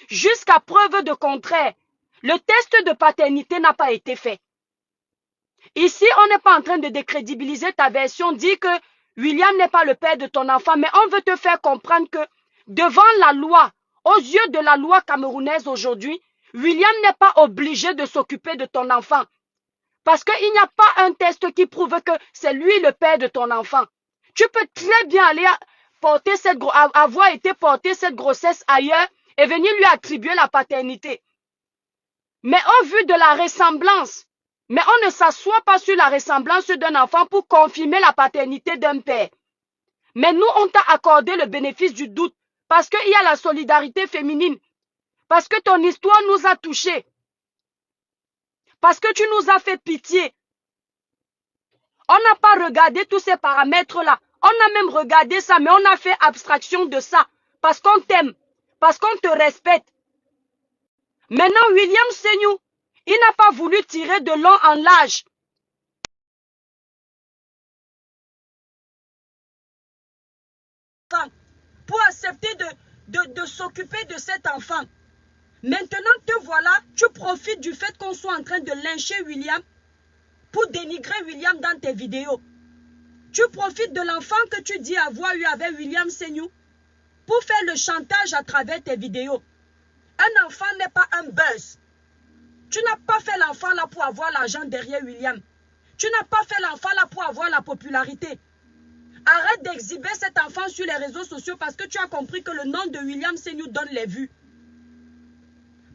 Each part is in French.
Jusqu'à preuve de contraire, le test de paternité n'a pas été fait. Ici, on n'est pas en train de décrédibiliser ta version, dire que William n'est pas le père de ton enfant, mais on veut te faire comprendre que devant la loi, aux yeux de la loi camerounaise aujourd'hui, William n'est pas obligé de s'occuper de ton enfant. Parce qu'il n'y a pas un test qui prouve que c'est lui le père de ton enfant. Tu peux très bien aller avoir été porter cette grossesse ailleurs et venir lui attribuer la paternité. Mais au vu de la ressemblance, mais on ne s'assoit pas sur la ressemblance d'un enfant pour confirmer la paternité d'un père. Mais nous, on t'a accordé le bénéfice du doute parce qu'il y a la solidarité féminine, parce que ton histoire nous a touchés, parce que tu nous as fait pitié. On n'a pas regardé tous ces paramètres-là. On a même regardé ça, mais on a fait abstraction de ça. Parce qu'on t'aime, parce qu'on te respecte. Maintenant, William Seignou, il n'a pas voulu tirer de long en large. Pour accepter de s'occuper de cet enfant. Maintenant, te voilà, tu profites du fait qu'on soit en train de lyncher William pour dénigrer William dans tes vidéos. Tu profites de l'enfant que tu dis avoir eu avec William Seignou pour faire le chantage à travers tes vidéos. Un enfant n'est pas un buzz. Tu n'as pas fait l'enfant là pour avoir l'argent derrière William. Tu n'as pas fait l'enfant là pour avoir la popularité. Arrête d'exhiber cet enfant sur les réseaux sociaux parce que tu as compris que le nom de William Seignou donne les vues.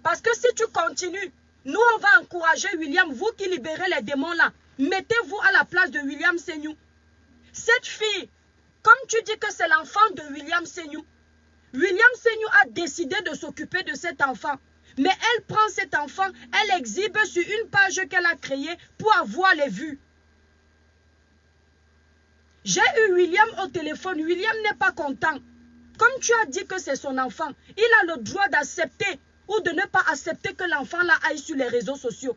Parce que si tu continues, nous on va encourager William, vous qui libérez les démons là, mettez-vous à la place de William Seignou. Cette fille, comme tu dis que c'est l'enfant de William Seignou, William Seignou a décidé de s'occuper de cet enfant. Mais elle prend cet enfant, elle exhibe sur une page qu'elle a créée pour avoir les vues. J'ai eu William au téléphone, William n'est pas content. Comme tu as dit que c'est son enfant, il a le droit d'accepter ou de ne pas accepter que l'enfant là aille sur les réseaux sociaux.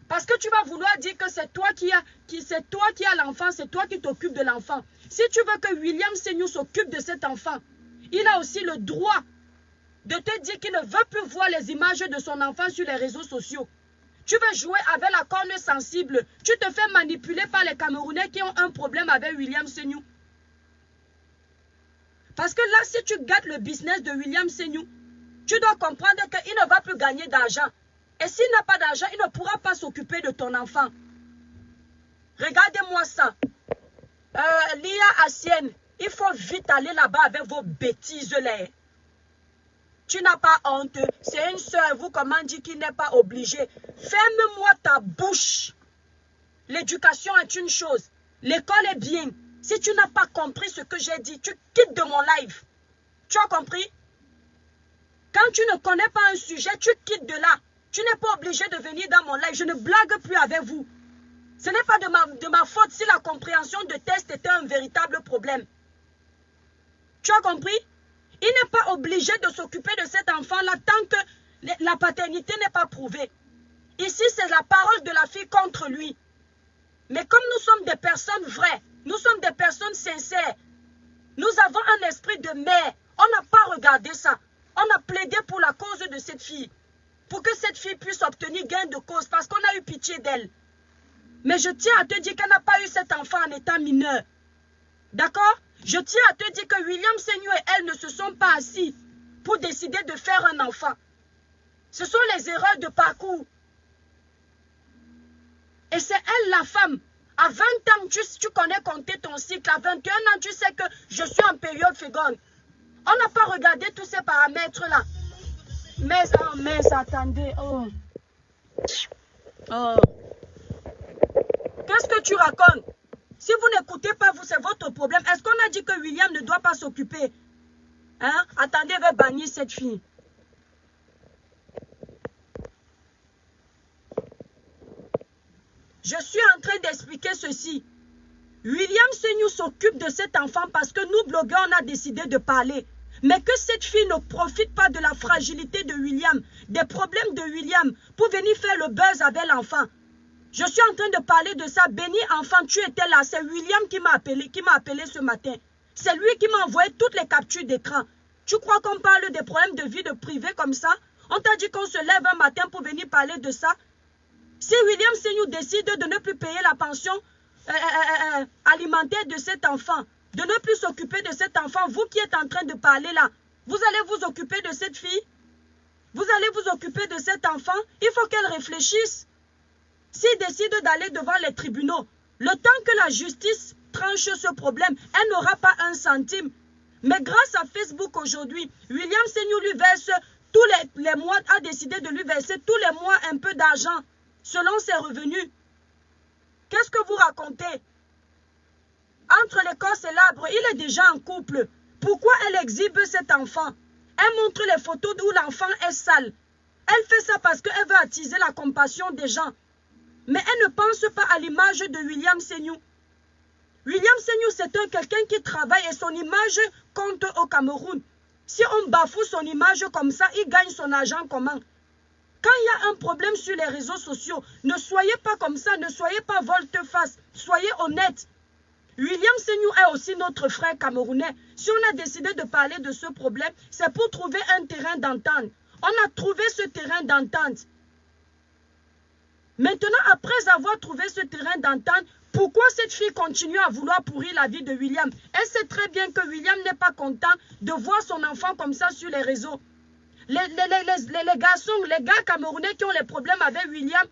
Parce que tu vas vouloir dire que c'est toi qui as l'enfant, c'est toi qui t'occupes de l'enfant. Si tu veux que William Seignou s'occupe de cet enfant, il a aussi le droit de te dire qu'il ne veut plus voir les images de son enfant sur les réseaux sociaux. Tu veux jouer avec la corne sensible. Tu te fais manipuler par les Camerounais qui ont un problème avec William Seignou. Parce que là, si tu gâtes le business de William Seignou, tu dois comprendre qu'il ne va plus gagner d'argent. Et s'il n'a pas d'argent, il ne pourra pas s'occuper de ton enfant. Regardez-moi ça. Lia Asienne, il faut vite aller là-bas avec vos bêtises là. Tu n'as pas honte. C'est une soeur, vous, comment dire, qui n'est pas obligée. Ferme-moi ta bouche. L'éducation est une chose. L'école est bien. Si tu n'as pas compris ce que j'ai dit, tu quittes de mon live. Tu as compris? Quand tu ne connais pas un sujet, tu quittes de là. Tu n'es pas obligé de venir dans mon live. Je ne blague plus avec vous. Ce n'est pas de ma faute si la compréhension de test était un véritable problème. Tu as compris? Il n'est pas obligé de s'occuper de cet enfant-là tant que la paternité n'est pas prouvée. Ici, c'est la parole de la fille contre lui. Mais comme nous sommes des personnes vraies, nous sommes des personnes sincères, nous avons un esprit de mère. On n'a pas regardé ça. On a plaidé pour la cause de cette fille. Pour que cette fille puisse obtenir gain de cause parce qu'on a eu pitié d'elle. Mais je tiens à te dire qu'elle n'a pas eu cet enfant en état mineur. D'accord? Je tiens à te dire que William Seignou et elle ne se sont pas assis pour décider de faire un enfant. Ce sont les erreurs de parcours. Et c'est elle la femme. À 20 ans, tu connais compter ton cycle. À 21 ans, tu sais que je suis en période féconde. On n'a pas regardé tous ces paramètres-là. Mais attendez. Oh. Qu'est-ce que tu racontes? Si vous n'écoutez pas, c'est votre problème. Est-ce qu'on a dit que William ne doit pas s'occuper? Hein? Attendez, je vais bannir cette fille. Je suis en train d'expliquer ceci. William Seignou s'occupe de cet enfant parce que nous, blogueurs, on a décidé de parler. Mais que cette fille ne profite pas de la fragilité de William, des problèmes de William, pour venir faire le buzz avec l'enfant. Je suis en train de parler de ça. Béni enfant, tu étais là. C'est William qui m'a appelé ce matin. C'est lui qui m'a envoyé toutes les captures d'écran. Tu crois qu'on parle des problèmes de vie de privé comme ça? On t'a dit qu'on se lève un matin pour venir parler de ça? Si William Senior décide de ne plus payer la pension alimentaire de cet enfant, de ne plus s'occuper de cet enfant, vous qui êtes en train de parler là, vous allez vous occuper de cette fille? Vous allez vous occuper de cet enfant? Il faut qu'elle réfléchisse. S'il décide d'aller devant les tribunaux, le temps que la justice tranche ce problème, elle n'aura pas un centime. Mais grâce à Facebook aujourd'hui, William Senior lui verse tous les mois, a décidé de lui verser tous les mois un peu d'argent selon ses revenus. Qu'est-ce que vous racontez? Entre l'écorce et l'arbre, il est déjà en couple. Pourquoi elle exhibe cet enfant? Elle montre les photos où l'enfant est sale. Elle fait ça parce qu'elle veut attiser la compassion des gens. Mais elle ne pense pas à l'image de William Senior. William Senior, c'est quelqu'un qui travaille et son image compte au Cameroun. Si on bafoue son image comme ça, il gagne son argent comment? Quand il y a un problème sur les réseaux sociaux, ne soyez pas comme ça, ne soyez pas volte-face, soyez honnête. William Senior est aussi notre frère camerounais. Si on a décidé de parler de ce problème, c'est pour trouver un terrain d'entente. On a trouvé ce terrain d'entente. Maintenant, après avoir trouvé ce terrain d'entente, pourquoi cette fille continue à vouloir pourrir la vie de William? Elle sait très bien que William n'est pas content de voir son enfant comme ça sur les réseaux. Les garçons, les gars camerounais qui ont les problèmes avec William,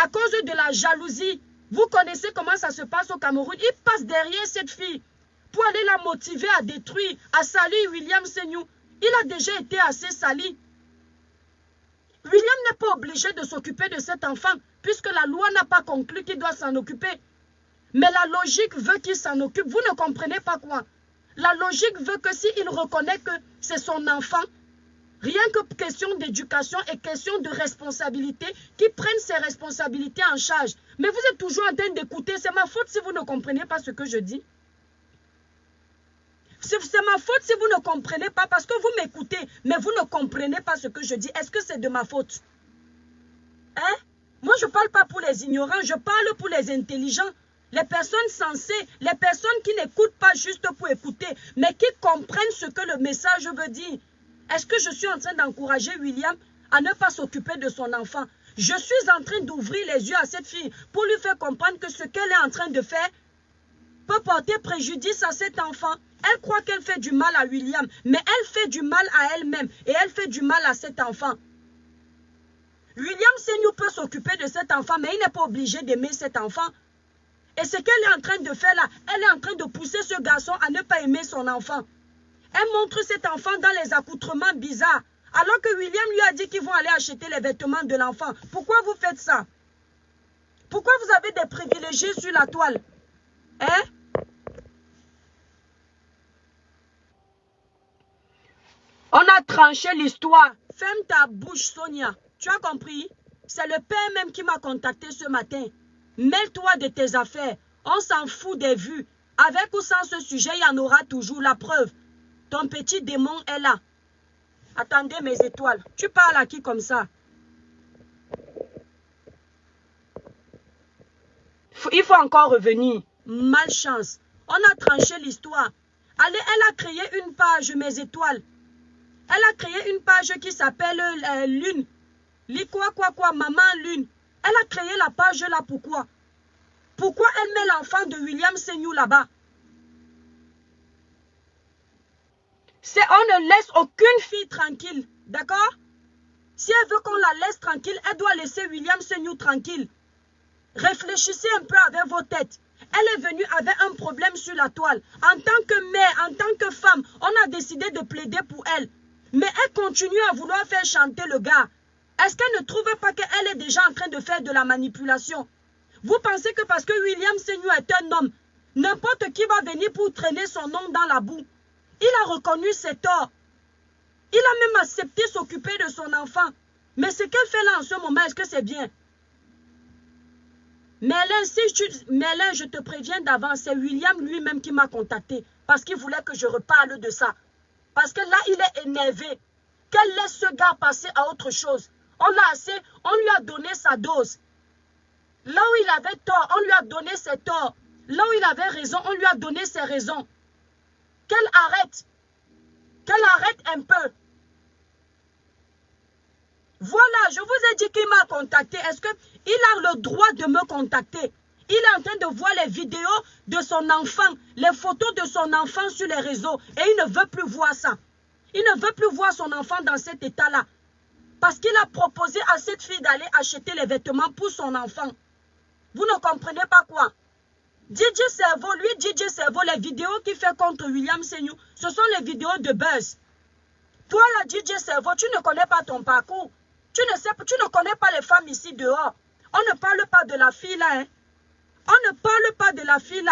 à cause de la jalousie, vous connaissez comment ça se passe au Cameroun. Ils passent derrière cette fille pour aller la motiver à détruire, à salir William Senior. Il a déjà été assez sali. William n'est pas obligé de s'occuper de cet enfant, puisque la loi n'a pas conclu qu'il doit s'en occuper. Mais la logique veut qu'il s'en occupe. Vous ne comprenez pas quoi? La logique veut que s'il reconnaît que c'est son enfant, rien que question d'éducation et question de responsabilité, qu'il prenne ses responsabilités en charge. Mais vous êtes toujours en train d'écouter. C'est ma faute si vous ne comprenez pas ce que je dis. C'est ma faute si vous ne comprenez pas parce que vous m'écoutez, mais vous ne comprenez pas ce que je dis. Est-ce que c'est de ma faute? Hein? Moi, je ne parle pas pour les ignorants, je parle pour les intelligents. Les personnes sensées, les personnes qui n'écoutent pas juste pour écouter, mais qui comprennent ce que le message veut dire. Est-ce que je suis en train d'encourager William à ne pas s'occuper de son enfant? Je suis en train d'ouvrir les yeux à cette fille pour lui faire comprendre que ce qu'elle est en train de faire peut porter préjudice à cet enfant. Elle croit qu'elle fait du mal à William, mais elle fait du mal à elle-même et elle fait du mal à cet enfant. William Senior peut s'occuper de cet enfant, mais il n'est pas obligé d'aimer cet enfant. Et ce qu'elle est en train de faire là, elle est en train de pousser ce garçon à ne pas aimer son enfant. Elle montre cet enfant dans les accoutrements bizarres, alors que William lui a dit qu'ils vont aller acheter les vêtements de l'enfant. Pourquoi vous faites ça? Pourquoi vous avez des privilégiés sur la toile? Hein? On a tranché l'histoire. Ferme ta bouche, Sonia. Tu as compris? C'est le père même qui m'a contacté ce matin. Mêle-toi de tes affaires. On s'en fout des vues. Avec ou sans ce sujet, il y en aura toujours la preuve. Ton petit démon est là. Attendez mes étoiles. Tu parles à qui comme ça? Il faut encore revenir. Malchance. On a tranché l'histoire. Allez, elle a créé une page, mes étoiles. Elle a créé une page qui s'appelle Lune. Maman Lune. Elle a créé la page là, pourquoi? Pourquoi elle met l'enfant de William Senior là-bas? On ne laisse aucune fille tranquille, d'accord? Si elle veut qu'on la laisse tranquille, elle doit laisser William Senior tranquille. Réfléchissez un peu avec vos têtes. Elle est venue avec un problème sur la toile. En tant que mère, en tant que femme, on a décidé de plaider pour elle. Mais elle continue à vouloir faire chanter le gars. Est-ce qu'elle ne trouve pas qu'elle est déjà en train de faire de la manipulation? Vous pensez que parce que William Senior est un homme, n'importe qui va venir pour traîner son nom dans la boue? Il a reconnu ses torts. Il a même accepté s'occuper de son enfant. Mais ce qu'elle fait là en ce moment, est-ce que c'est bien? Merlin, je te préviens d'avance, c'est William lui-même qui m'a contacté parce qu'il voulait que je reparle de ça. Parce que là, il est énervé. Qu'elle laisse ce gars passer à autre chose. On l'a assez, on lui a donné sa dose. Là où il avait tort, on lui a donné ses torts. Là où il avait raison, on lui a donné ses raisons. Qu'elle arrête. Qu'elle arrête un peu. Voilà, je vous ai dit qu'il m'a contacté. Est-ce qu'il a le droit de me contacter? Il est en train de voir les vidéos de son enfant, les photos de son enfant sur les réseaux. Et il ne veut plus voir ça. Il ne veut plus voir son enfant dans cet état-là. Parce qu'il a proposé à cette fille d'aller acheter les vêtements pour son enfant. Vous ne comprenez pas quoi? DJ Cerveau, lui, DJ Cerveau, les vidéos qu'il fait contre William Seignou, ce sont les vidéos de buzz. Toi, là, DJ Cerveau, tu ne connais pas ton parcours. Tu ne connais pas les femmes ici dehors. On ne parle pas de la fille là, hein. On ne parle pas de la fille là.